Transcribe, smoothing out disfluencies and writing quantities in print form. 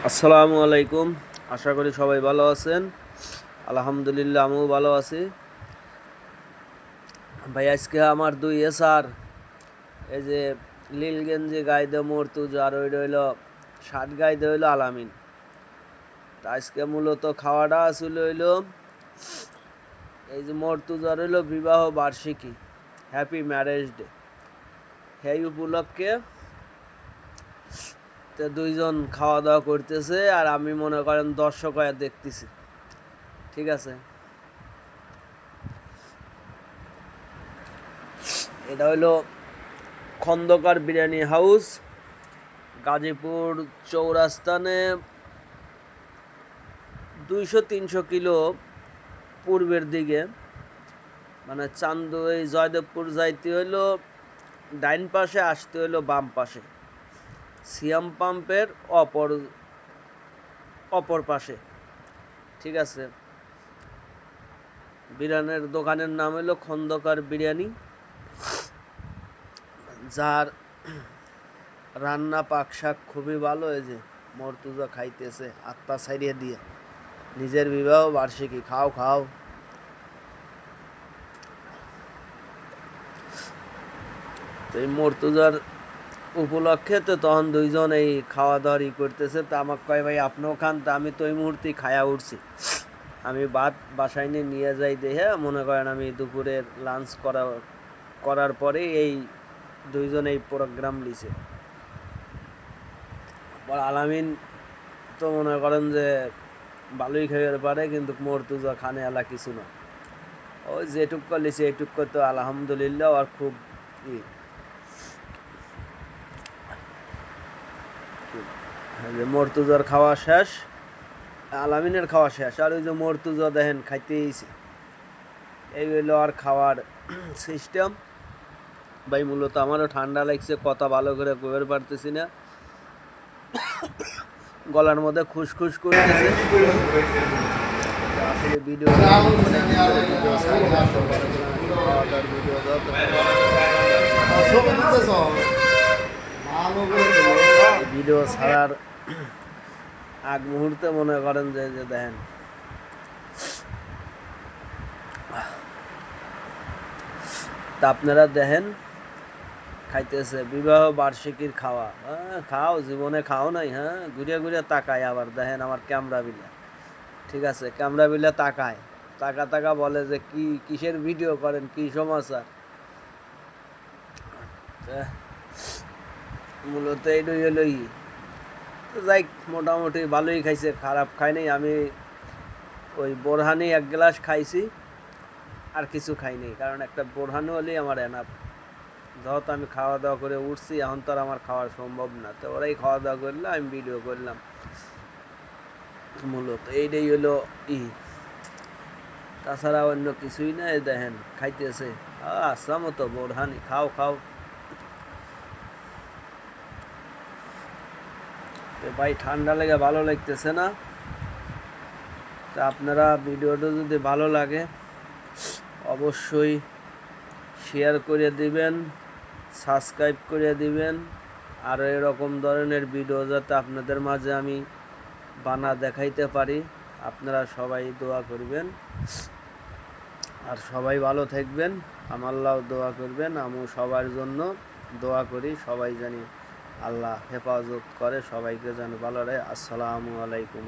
আসসালামু আলাইকুম। আশা করি সবাই ভালো আছেন। আলহামদুলিল্লাহ আমিও ভালো আছি। ভাই আজকে আমার দুই এসার এই যে লীলগেঞ্জি গাইদে মর্তুজা আর ওই রইল শার্ট গাইদে হইল আলামিন। তা আজকে মূলত খাওয়াটা আসলে হইল এই যে মর্তুজার হইল বিবাহ বার্ষিকী, হ্যাপি ম্যারেজ ডে। সেই উপলক্ষে তো দুইজন খাওয়া দাওয়া করতেছে আর আমি মনে করেন দর্শক হয়ে দেখতেছি। ঠিক আছে, এটা হইলো খন্দকার বিরিয়ানি হাউস, গাজীপুর চৌরাস্তানে 200-300 কিলো পূর্বের দিকে, মানে চান্দুই জয়দেবপুর যাইতে হইলো ডাইন পাশে, আসতে হইলো বাম পাশে, সিয়াম পাম্পের অপর পাশে। ঠিক আছে, বিরিয়ানির দোকানের নাম হইলো খন্দকার বিরিয়ানি, যার রান্না পাক শাক খুবই ভালো। এই যে মর্তুজা খাইতেছে আত্মা ছাইড়িয়ে দিয়ে, নিজের বিবাহ বার্ষিকী, খাও খাও। তো এই মর্তুজার উপলক্ষে তো তখন দুইজন এই খাওয়া দাওয়াই করতেছে। তা আমাকে কয় ভাই আপনিও খান। তা আমি তো ওই মুহূর্তে খায়া উঠছি। আমি ভাত বাসায় নিয়ে যাই দেখে মনে করেন আমি দুপুরের লাঞ্চ করার পরে এই দুইজন এই প্রোগ্রাম লিছে। আলামিন তো মনে করেন যে ভালোই খাইতে পারে, কিন্তু মর্তুজা খানে আলা কিছু না। ওই যেটুক লিছে এইটুক তো আলহামদুলিল্লাহ আর খুব মর্তুজার খাওয়া শেষ, আলামিনের খাওয়া শেষ, আর ওই যে মর্তুজা দেখেন খাইতেইছে। এই হইলো আর খাওয়ার সিস্টেম। ভাই মূলত আমারও ঠান্ডা লাগছে, কথা ভালো করে কইতে পারতেছি না, গলার মধ্যে খুশখুশ করতেছে। আসলে ভিডিও ভিডিও ছাড়ার আগ মুহূর্তে মনে করেন যে দেখেন তা আপনারা দেখেন খাইতেছে বিবাহ বার্ষিকীর খাওয়া। হ্যাঁ খাও, জীবনে খাও নাই? হ্যাঁ, ঘুরিয়ে ঘুরিয়ে তাকায় আবার দেখেন আমার ক্যামেরা বিলা। ঠিক আছে, ক্যামেরা বিলা তাকায়, তাকা বলে যে কি কিসের ভিডিও করেন, কি সমাচার। মূলত এইটাই হলো যাই, মোটামুটি ভালোই খাইছে, খারাপ খাই নাই। আমি ওই বোরহানি 1 গ্লাস খাইছি, আর কিছু খাইনি, কারণ একটা বোরহানি হলেই আমার এনাফ। যেহেতু আমি খাওয়া দাওয়া করে উঠছি, এখন তো আর আমার খাওয়া সম্ভব না। তো ওরাই খাওয়া দাওয়া করলো, আমি ভিডিও করলাম। মূলত এইটাই হলো তাছাড়া অন্য কিছুই না। দেখেন খাইতেছে আচ্ছা মতো বোরহানি, খাও খাও। তো ভাই ঠান্ডা লেগে ভালো লাগতেছে না। তা আপনারা ভিডিওটা যদি ভালো লাগে অবশ্যই শেয়ার করে দিবেন, সাবস্ক্রাইব করে দিবেন। আর এরকম ধরনের ভিডিও যাতে আপনাদের মাঝে আমি দেখাইতে পারি, আপনারা সবাই দোয়া করবেন। আর সবাই ভালো থাকবেন, আমাল্লাহ দোয়া করবেন, আমিও সবার জন্য দোয়া করি। সবাই জানি আল্লাহ হেফাজত করে, সবাইকে যেন ভালো রাখে। আসসালামু আলাইকুম।